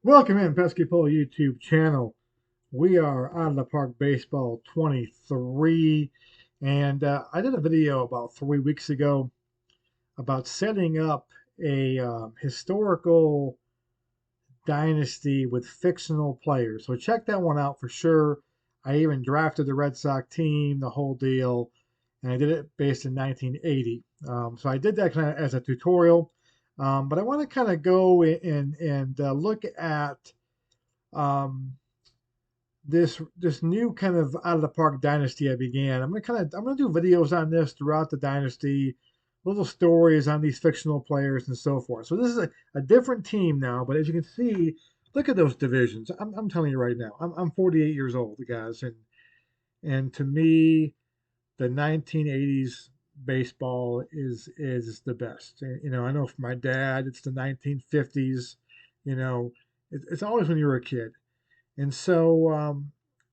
Welcome in, Pesky Pole YouTube channel. We are Out of the Park Baseball 23, and I did a video about 3 weeks ago about setting up a historical dynasty with fictional players. So check that one out for sure. I even drafted the Red Sox team, the whole deal, and I did it based in 1980. So I did that kind of as a tutorial, but I want to kind of go and look at um, this new kind of out of the park dynasty I began. I'm gonna do videos on this throughout the dynasty, little stories on these fictional players and so forth. So this is a different team now, but as you can see, look at those divisions. I'm telling you right now, I'm 48 years old, guys, and to me, the 1980s baseball is the best. You know, I know for my dad, it's the 1950s. You know, it's always when you were a kid. And so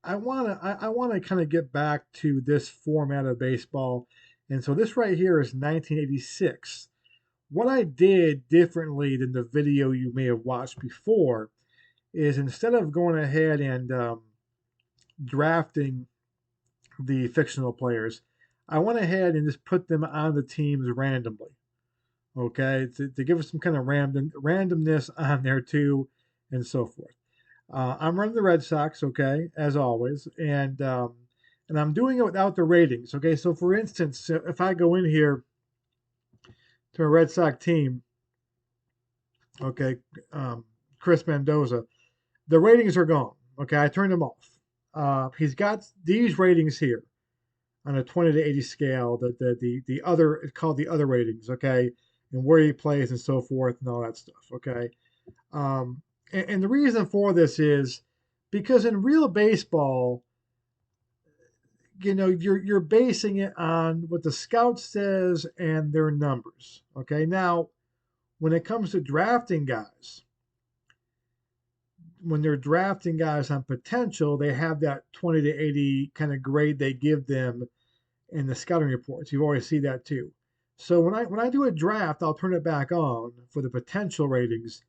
I want to kind of get back to this format of baseball. And so this right here is 1986. What I did differently than the video you may have watched before is instead of going ahead and drafting the fictional players, I went ahead and just put them on the teams randomly. Okay, to give us some kind of randomness on there too, and so forth. I'm running the Red Sox, okay, as always, and I'm doing it without the ratings, okay. So for instance, if I go in here to a Red Sox team, okay, Chris Mendoza, the ratings are gone. Okay, I turned them off. He's got these ratings here on a 20 to 80 scale. The other, it's called the other ratings, okay, and where he plays and so forth and all that stuff, okay. And the reason for this is because in real baseball, you're basing it on what the scout says and their numbers. Okay, now when it comes to drafting guys, when they're drafting guys on potential, they have that 20 to 80 kind of grade they give them in the scouting reports. You always see that too. So when I do a draft, I'll turn it back on for the potential ratings,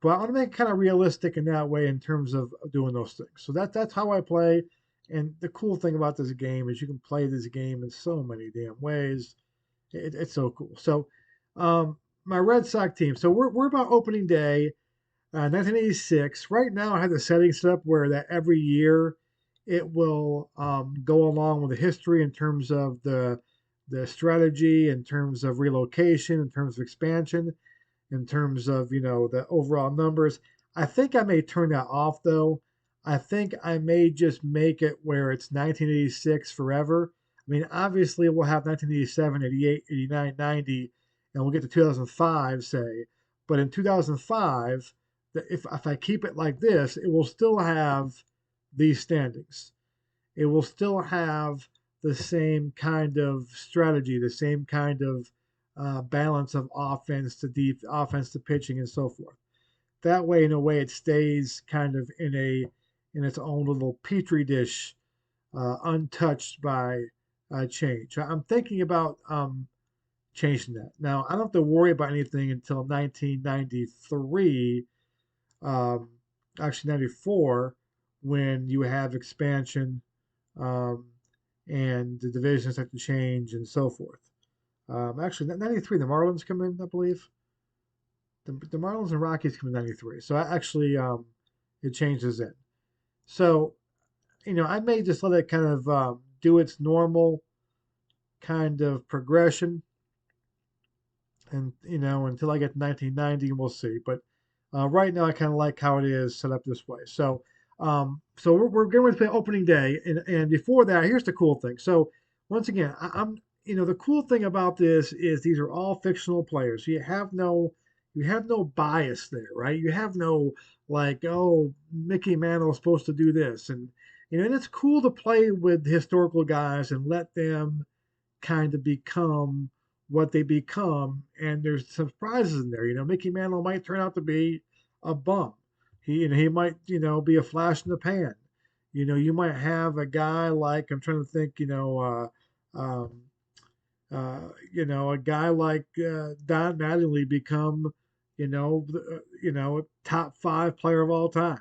but I want to make it kind of realistic in that way in terms of doing those things. So that's how I play. And the cool thing about this game is you can play this game in so many damn ways. It's so cool. So my Red Sox team. So we're about opening day, 1986. Right now, I have the settings set up where that every year it will go along with the history in terms of the strategy, in terms of relocation, in terms of expansion, in terms of the overall numbers. I think I may turn that off though. I think I may just make it where it's 1986 forever. I mean, obviously we'll have 1987, 88, 89, 90, and we'll get to 2005, say. But in 2005, if I keep it like this, it will still have these standings. It will still have the same kind of strategy, the same kind of balance of offense to pitching, and so forth. That way, in a way, it stays kind of in its own little petri dish, untouched by change. I'm thinking about changing that. Now, I don't have to worry about anything until 1993, um, actually 94, when you have expansion, um, and the divisions have to change and so forth. Actually, 93, the Marlins come in, I believe. The Marlins and Rockies come in 93. So actually, it changes in. So, I may just let it kind of do its normal kind of progression, and until I get to 1990, and we'll see. But right now, I kind of like how it is set up this way. So we're going to play opening day, and before that, here's the cool thing. So once again, I'm the cool thing about this is these are all fictional players. You have no bias there, right? You have no like, oh, Mickey Mantle's supposed to do this, and it's cool to play with historical guys and let them kind of become what they become. And there's some surprises in there. Mickey Mantle might turn out to be a bum. He might be a flash in the pan. You might have a guy like I'm trying to think. A guy like Don Mattingly become top 5 player of all time.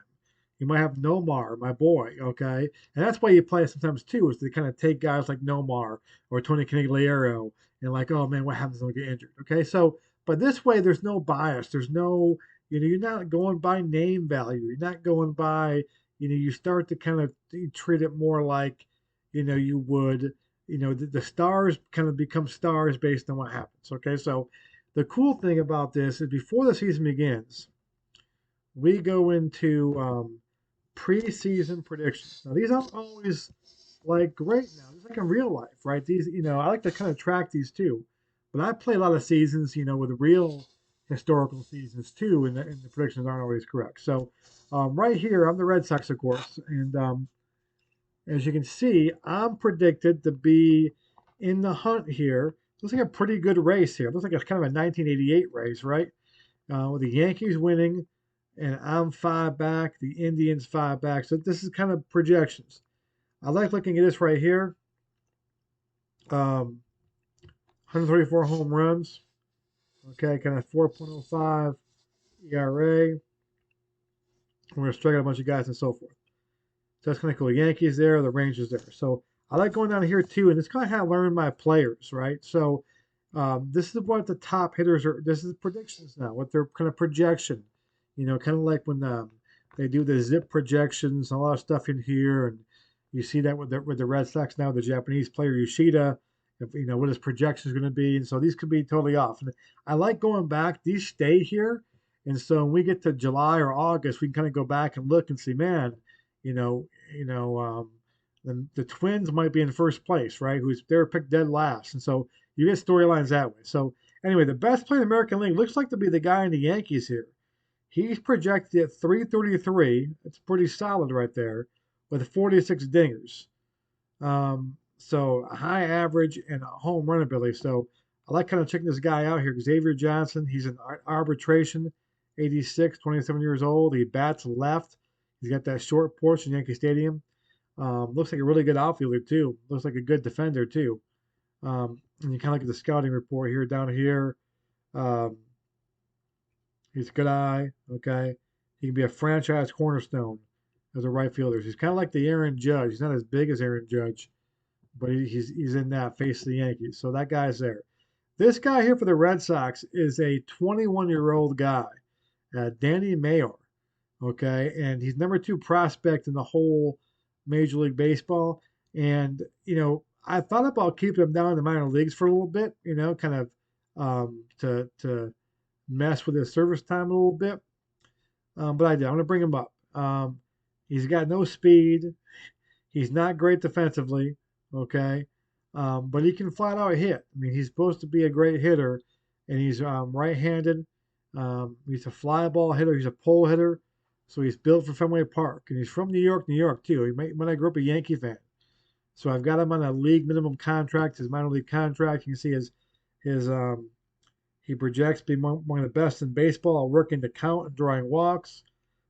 You might have Nomar, my boy, okay? And that's why you play sometimes too, is to kind of take guys like Nomar or Tony Canigliaro and like, oh man, what happens when they get injured? Okay, so but this way there's no bias. There's no, you're not going by name value. You're not going by, you start to kind of treat it more like, you would, the stars kind of become stars based on what happens. Okay, so the cool thing about this is before the season begins, we go into preseason predictions. Now, these aren't always like great now. It's like in real life, right? These, I like to kind of track these too. But I play a lot of seasons, with real historical seasons too, and the predictions aren't always correct. So, right here, I'm the Red Sox, of course. And as you can see, I'm predicted to be in the hunt here. Looks like a pretty good race here. Looks like it's kind of a 1988 race, right? With the Yankees winning, and I'm 5 back, the Indians 5 back. So this is kind of projections. I like looking at this right here. 134 home runs. Okay, kind of 4.05 ERA. We're going to strike out a bunch of guys and so forth. So that's kind of cool. Yankees there, the Rangers there. So I like going down here too, and it's kind of how I learn my players, right? So this is what the top hitters are. This is predictions now, what their kind of projection. Kind of like when they do the zip projections, a lot of stuff in here, and you see that with the Red Sox now, the Japanese player Yoshida, if, what his projection is going to be, and so these could be totally off. And I like going back; these stay here, and so when we get to July or August, we can kind of go back and look and see, man, the Twins might be in first place, right? They're picked dead last, and so you get storylines that way. So anyway, the best player in the American League looks like to be the guy in the Yankees here. He's projected at 333. It's pretty solid right there, with 46 dingers. So a high average and a home run ability. So I like kind of checking this guy out here. Xavier Johnson, he's in arbitration, 86, 27 years old. He bats left. He's got that short porch in Yankee Stadium. Looks like a really good outfielder too. Looks like a good defender too. And you kind of look at the scouting report here down here. Um, he's a good eye. Okay, he can be a franchise cornerstone as a right fielder. He's kind of like the Aaron Judge. He's not as big as Aaron Judge, but he's in that face of the Yankees. So that guy's there. This guy here for the Red Sox is a 21-year-old guy, Danny Mayor. Okay, and he's number 2 prospect in the whole Major League Baseball. And I thought about keeping him down in the minor leagues for a little bit, kind of to mess with his service time a little bit. But I did. I'm going to bring him up. He's got no speed. He's not great defensively, okay, but he can flat out hit. I mean, he's supposed to be a great hitter, and he's right-handed. He's a fly ball hitter. He's a pole hitter, so he's built for Fenway Park, and he's from New York too. When I grew up a Yankee fan, so I've got him on a league minimum contract, his minor league contract. You can see his he projects to be one of the best in baseball, working to count and drawing walks,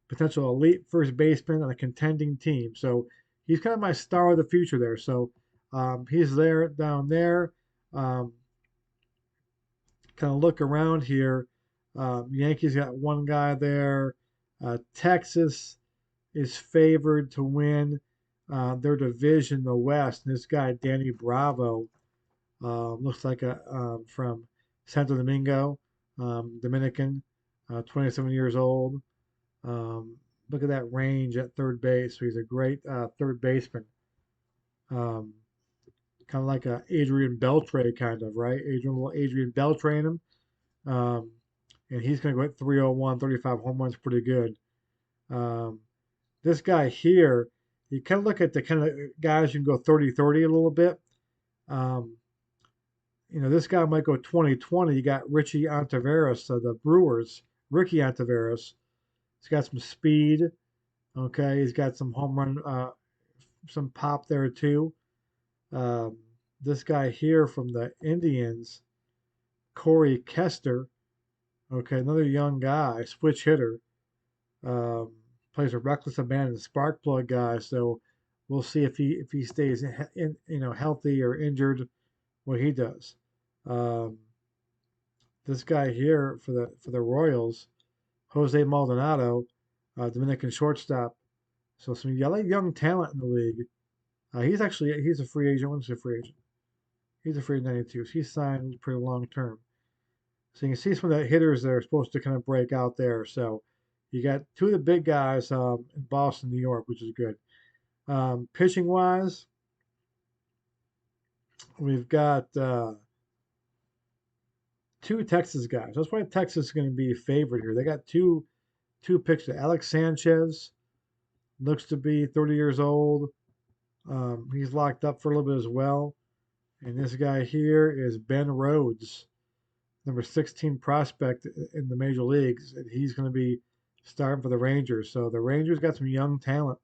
potential elite first baseman on a contending team. So he's kind of my star of the future there. So he's there down there. Um, kind of look around here. Yankees got one guy there. Texas is favored to win their division, the West. And this guy, Danny Bravo, looks like from Santo Domingo, Dominican, 27 years old. Look at that range at third base. So he's a great third baseman. Um, kind of like a Adrian Beltre kind of, right? Adrian Beltre in him. Um, and he's going to go at 301, 35 home runs, pretty good. Um, this guy here, you kind of look at the kind of guys you can go 30-30 a little bit. Um, this guy might go 20-20. You got Richie Ontiveros, the Brewers, Ricky Ontiveros. He's got some speed. Okay, he's got some home run, some pop there too. Um, this guy here from the Indians, Corey Kester. Okay, another young guy, switch hitter. Um, Plays a reckless abandon, spark plug guy. So we'll see if he stays healthy or injured. What he does. Um, This guy here for the Royals, Jose Maldonado, Dominican shortstop. So some young talent in the league. He's a free agent. When's he a free agent? He's a free agent 92. So he's signed pretty long term. So you can see some of the hitters that are supposed to kind of break out there. So you got two of the big guys in Boston, New York, which is good. Pitching wise, we've got two Texas guys. That's why Texas is going to be favored here. They got two pitchers. Alex Sanchez looks to be 30 years old. He's locked up for a little bit as well. And this guy here is Ben Rhodes, number 16 prospect in the major leagues. And he's going to be starting for the Rangers. So the Rangers got some young talent,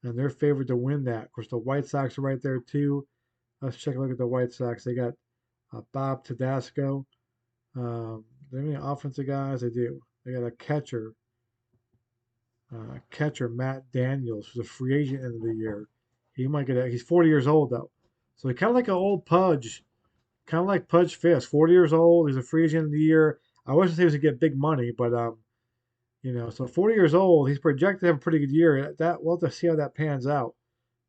and they're favored to win that. Of course, the White Sox are right there too. Let's check a look at the White Sox. They got Bob Tedesco. Do they have any offensive guys? They do. They got a catcher Matt Daniels, who's a free agent end of the year. He might get a, he's 40 years old though, so he's kind of like an old Pudge, kind of like Pudge Fisk. 40 years old. He's a free agent of the year. I wasn't saying he was gonna get big money, but so 40 years old. He's projected to have a pretty good year. That we'll have to see how that pans out.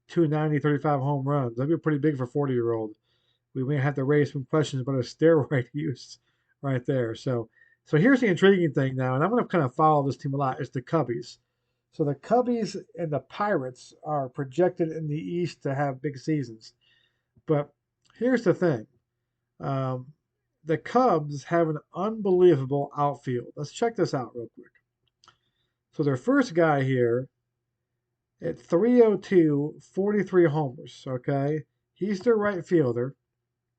290, 35 home runs. That'd be pretty big for a 40-year-old. We may have to raise some questions about his steroid use right there. So here's the intriguing thing now, and I'm going to kind of follow this team a lot. It's the Cubbies. So the Cubbies and the Pirates are projected in the East to have big seasons. But here's the thing. Um, the Cubs have an unbelievable outfield. Let's check this out real quick. So their first guy here at 302, 43 homers, okay? He's their right fielder.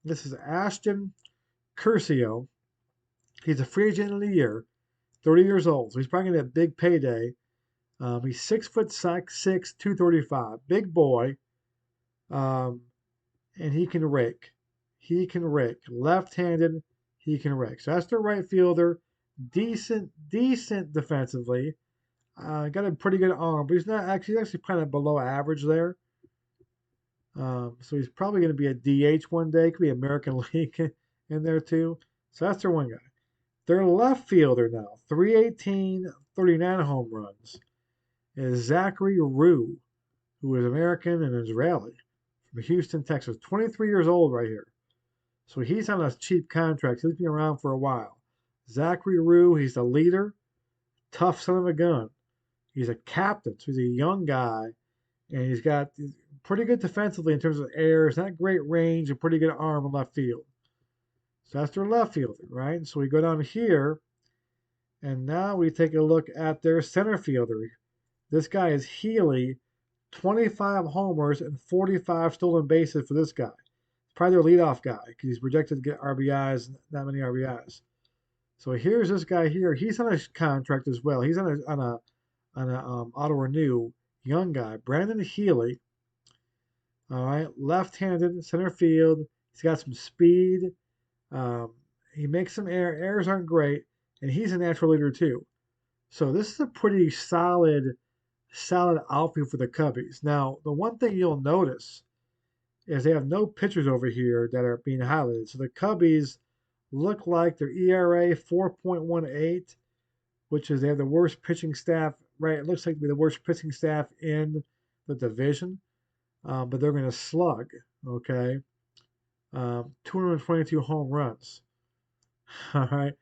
This is Ashton Curcio. He's a free agent of the year, 30 years old. So he's probably going to get a big payday. He's 6'6", 235. Big boy. Um, and he can rake. He can rake. Left-handed, he can rake. So that's their right fielder. Decent defensively. Got a pretty good arm, but he's actually kind of below average there. So he's probably going to be a DH one day. Could be American League in there too. So that's their one guy. Their left fielder now, 318, 39 home runs, is Zachary Rue, who is American and Israeli from Houston, Texas. 23 years old right here. So he's on a cheap contract. He's been around for a while. Zachary Rue, he's the leader, tough son of a gun. He's a captain, so he's a young guy, and he's got pretty good defensively in terms of errors, not great range, and pretty good arm in left field. So that's their left fielder, right? So we go down here, and now we take a look at their center fielder. This guy is Healy, 25 homers and 45 stolen bases for this guy. Probably their leadoff guy because he's projected to get RBIs, not many RBIs. So here's this guy here. He's on a contract as well. He's on a auto renew. Young guy, Brandon Healy. All right, left-handed, center field. He's got some speed. He makes some errors aren't great, and he's a natural leader too. So this is a pretty solid outfield for the Cubbies. Now, the one thing you'll notice is they have no pitchers over here that are being highlighted. So the Cubbies look like their ERA 4.18, which is they have the worst pitching staff, right? It looks like to be the worst pitching staff in the division, but they're going to slug, okay? 222 home runs. All right.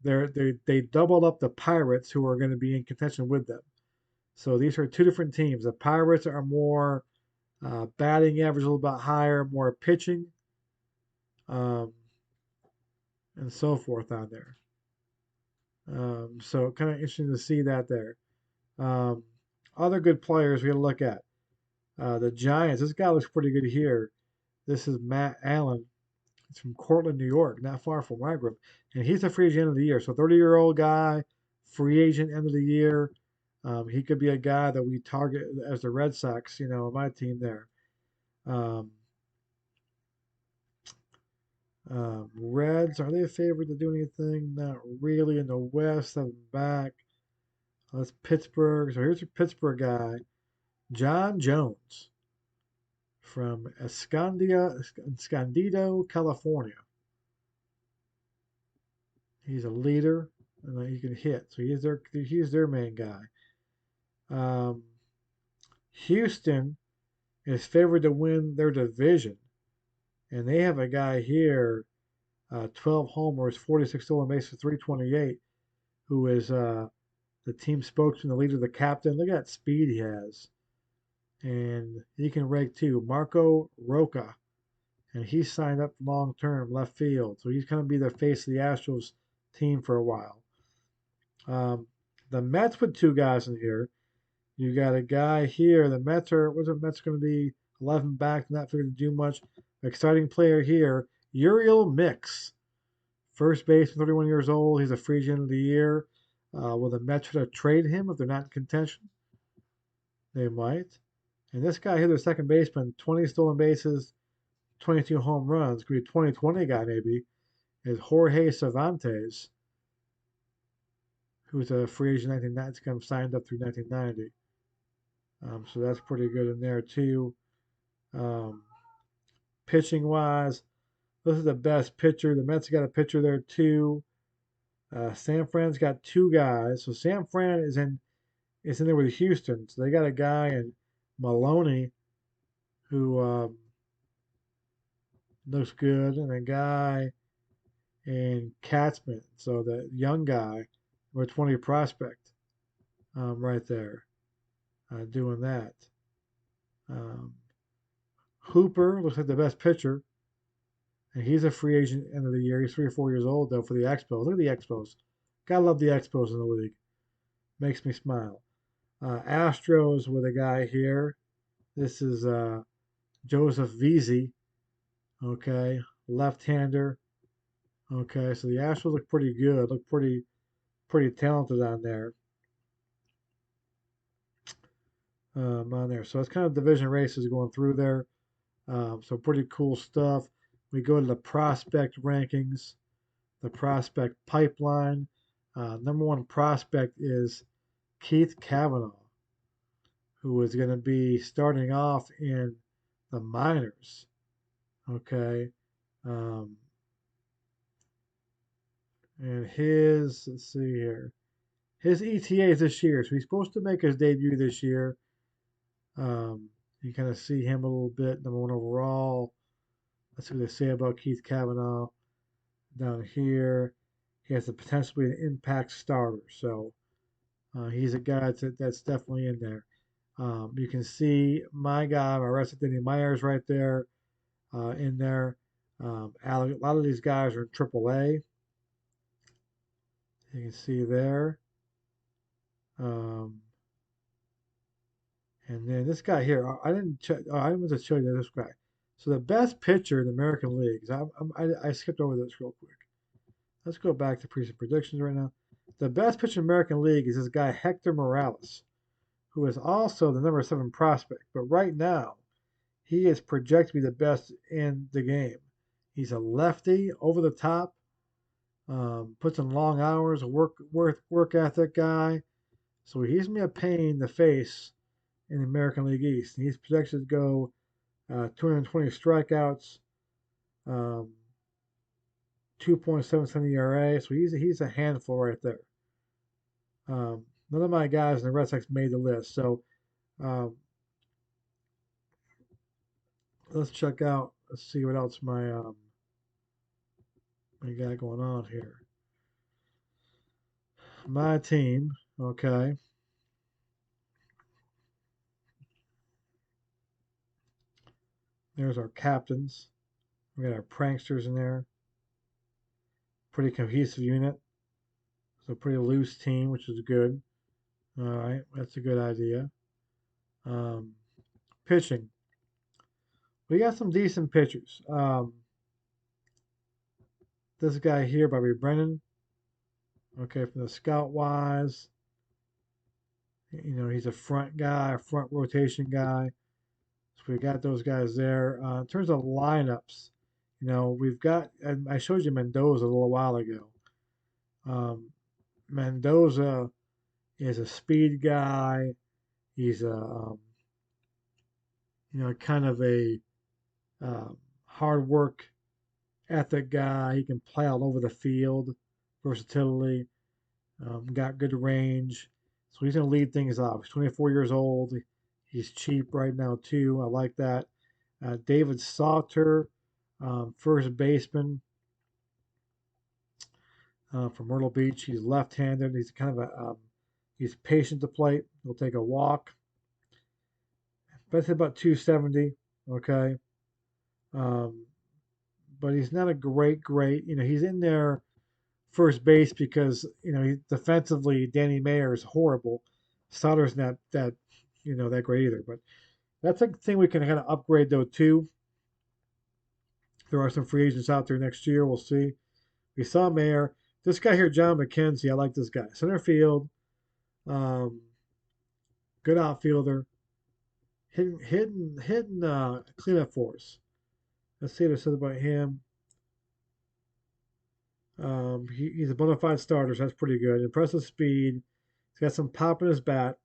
They doubled up the Pirates, who are going to be in contention with them. So these are two different teams. The Pirates are more batting average, a little bit higher, more pitching, um, and so forth on there. So kind of interesting to see that there. Other good players we got to look at. The Giants. This guy looks pretty good here. This is Matt Allen. He's from Cortland, New York, not far from where I grew up. And he's a free agent of the year. So 30-year-old guy, free agent end of the year. He could be a guy that we target as the Red Sox, my team there. Reds, are they a favorite to do anything? Not really. In the West, I'm back. That's Pittsburgh. So here's your Pittsburgh guy, John Jones from Escondido, California. He's a leader and he can hit. So he's their main guy. Um, Houston is favored to win their division, and they have a guy here, 12 homers, 46 stolen bases, 328, who is the team spokesman, the leader, the captain. Look at that speed he has, and he can rake too. Marco Roca, and he's signed up long term left field, so he's going to be the face of the Astros team for a while. Um, the Mets with two guys in here. You got a guy here. The Mets are, what's the Mets going to be? 11 back, not figuring to do much. Exciting player here, Uriel Mix, first baseman, 31 years old. He's a free agent of the year. Will the Mets try to trade him if they're not in contention? They might. And this guy here, the second baseman, 20 stolen bases, 22 home runs, could be a 2020 guy maybe, is Jorge Cervantes, who's a free agent 1990, kind of signed up through 1990. So that's pretty good in there too. Um, Pitching wise, this is the best pitcher. The Mets got a pitcher there too. San Fran's got two guys. So San Fran is in there with Houston. So they got a guy in Maloney who looks good, and a guy in Katzman. So the young guy, or 20 prospect, right there, doing that. Um, Hooper looks like the best pitcher, and he's a free agent end of the year. He's 3 or 4 years old though for the Expos. Look at the Expos. Gotta love the Expos in the league. Makes me smile. Astros with a guy here. This is Joseph Veazey. Okay, left-hander. Okay, so the Astros look pretty good. Look pretty talented on there. On there. So it's kind of division races going through there. So pretty cool stuff. We go to the prospect rankings, the prospect pipeline. Number one prospect is Keith Kavanaugh, who is going to be starting off in the minors. Okay. Um, and let's see here, his ETA is this year. So he's supposed to make his debut this year. You kind of see him a little bit, number one overall. Let's see what they say about Keith Kavanaugh down here. He has the potential to be an impact starter. So he's a guy that's definitely in there. You can see my guy, my Danny Myers right there in there. A lot of these guys are in AAA. You can see there. Um, and then this guy here, I didn't check. Oh, I didn't to show you this guy. So the best pitcher in the American leagues. I skipped over this real quick. Let's go back to preseason predictions right now. The best pitcher in the American League is this guy Hector Morales, who is also the number 7 prospect. But right now, he is projected to be the best in the game. He's a lefty, over the top, puts in long hours, work ethic guy. So he's gonna be a pain to face in the American League East. And he's projected to go 220 strikeouts, um, 2.77 ERA. So he's a handful right there. None of my guys in the Red Sox made the list. So um, let's check out. Let's see what else my got going on here. My team. Okay. There's our captains. We got our pranksters in there. Pretty cohesive unit. So pretty loose team, which is good. All right, that's a good idea. Um, Pitching. We got some decent pitchers. This guy here, Bobby Brennan. Okay, from the scout wise, he's a front guy, a front rotation guy. So we got those guys there. In terms of lineups, we've got. I showed you Mendoza a little while ago. Um, Mendoza is a speed guy. He's kind of a hard work ethic guy. He can play all over the field. versatility, got good range. So he's going to lead things off. He's 24 years old. He's cheap right now, too. I like that. David Sauter, first baseman from Myrtle Beach. He's left-handed. He's kind of he's patient to plate. He'll take a walk. That's about 270. Okay. Um, but he's not a great. He's in there first base because defensively Danny Mayer is horrible. Sauter's not that great either. But that's a thing we can kind of upgrade though too. There are some free agents out there next year. We'll see. We saw Mayer. This guy here, John McKenzie. I like this guy. Center field. Um, Good outfielder. Hitting cleanup force. Let's see what it says about him. He's a bona fide starter, so that's pretty good. Impressive speed. He's got some pop in his bat.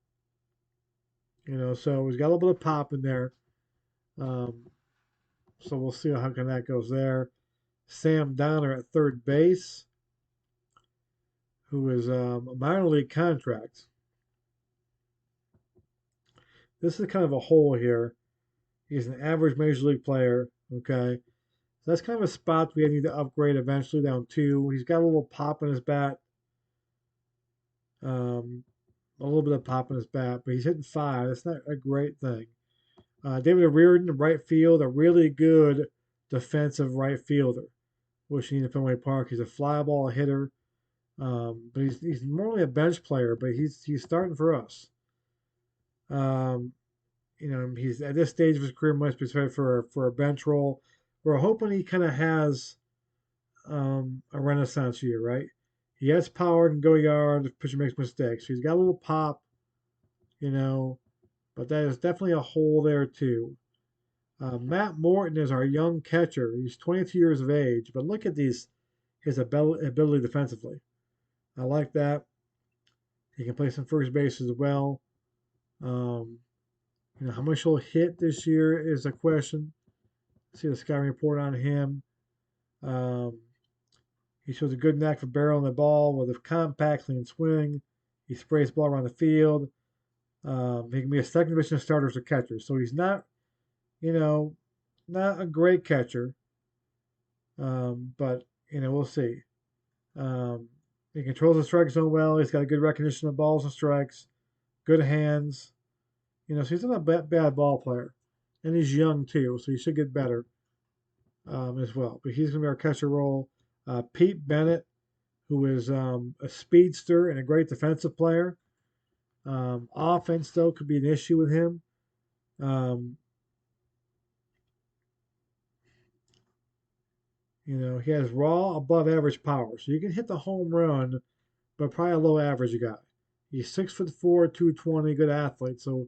So he's got a little bit of pop in there. Um, so we'll see how that goes there. Sam Donner at third base, who is a minor league contract. This is kind of a hole here. He's an average major league player. Okay. So that's kind of a spot we need to upgrade eventually down two. He's got a little pop in his bat. A little bit of pop in his bat, but he's hitting 5. That's not a great thing. David Reardon, right field, a really good defensive right fielder, which you need at Fenway Park. He's a fly ball hitter, but he's normally a bench player, but he's starting for us. He's at this stage of his career must be ready for a bench role. We're hoping he kind of has a renaissance year, right? He has power, can go yard if pitcher makes mistakes. So he's got a little pop, but that is definitely a hole there too. Matt Morton is our young catcher. He's 22 years of age, but look at his ability defensively. I like that. He can play some first base as well. How much he'll hit this year is a question. See the scouting report on him. Um, he shows a good knack for barreling the ball with a compact, clean swing. He sprays the ball around the field. He can be a second division starter as a catcher. So he's not, not a great catcher. But we'll see. He controls the strike zone well. He's got a good recognition of balls and strikes, good hands. So he's not a bad ball player, and he's young too, so he should get better as well. But he's going to be our catcher role. Pete Bennett, who is a speedster and a great defensive player. Offense though could be an issue with him. He has raw above average power, so you can hit the home run, but probably a low average guy. He's 6'4", 220, good athlete. So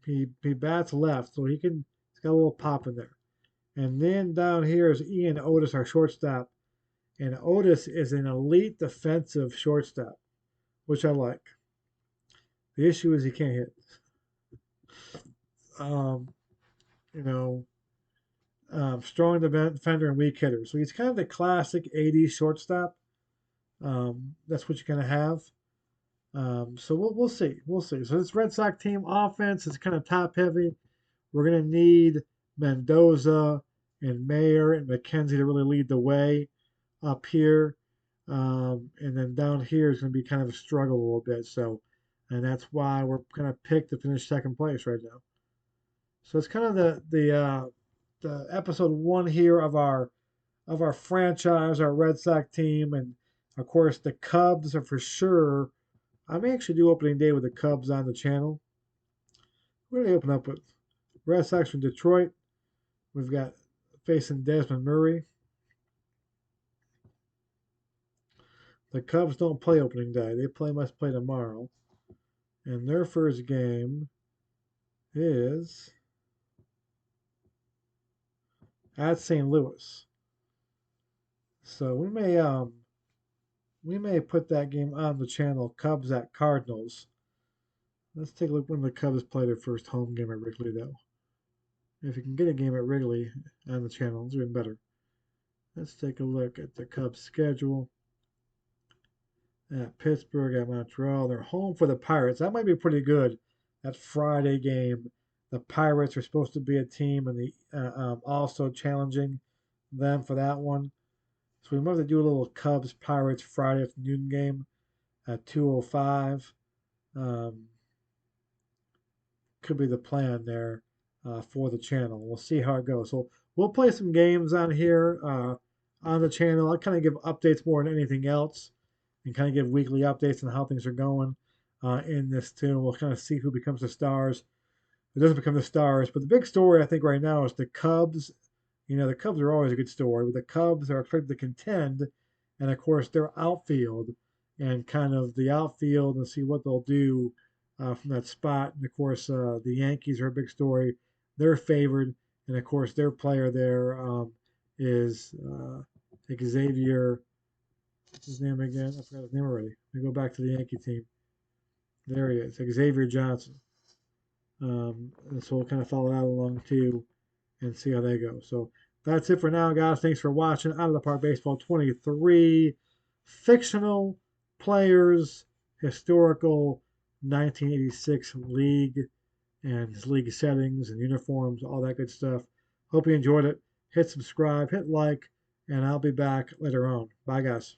he bats left, so he's got a little pop in there. And then down here is Ian Otis, our shortstop. And Otis is an elite defensive shortstop, which I like. The issue is he can't hit. Strong defender and weak hitter. So he's kind of the classic 80s shortstop. That's what you're going to have. So we'll see. We'll see. So this Red Sox team offense is kind of top heavy. We're going to need Mendoza and Mayer and McKenzie to really lead the way up here. And then down here is going to be kind of a struggle a little bit. And that's why we're kind of picked to finish second place right now. So it's kind of the episode 1 here of our franchise, our Red Sox team, and of course the Cubs are for sure. I may actually do opening day with the Cubs on the channel. What do they open up with? Red Sox from Detroit. We've got facing Desmond Murray. The Cubs don't play opening day. They must play tomorrow. And their first game is at St. Louis. So we may put that game on the channel, Cubs at Cardinals. Let's take a look when the Cubs play their first home game at Wrigley, though. If you can get a game at Wrigley on the channel, it's even better. Let's take a look at the Cubs schedule. at Pittsburgh, at Montreal. They're home for the Pirates. That might be pretty good. That Friday game. The Pirates are supposed to be a team, and also challenging them for that one. So we might have to do a little Cubs Pirates Friday afternoon game at 2:05. Um, could be the plan there for the channel. We'll see how it goes. So we'll play some games on here on the channel. I'll kind of give updates more than anything else, and kind of give weekly updates on how things are going in this too. We'll kind of see who becomes the stars. Who doesn't become the stars. But the big story I think right now is the Cubs. You know, the Cubs are always a good story, but the Cubs are expected to contend, and of course their outfield and kind of the outfield and see what they'll do from that spot. And of course, the Yankees are a big story. They're favored, and of course, their player there is Xavier. What's his name again? I forgot his name already. Let me go back to the Yankee team. There he is, Xavier Johnson. And so we'll kind of follow that along too and see how they go. So that's it for now, guys. Thanks for watching Out of the Park Baseball 23. Fictional players, historical 1986 league and league settings and uniforms, all that good stuff. Hope you enjoyed it. Hit subscribe, hit like, and I'll be back later on. Bye, guys.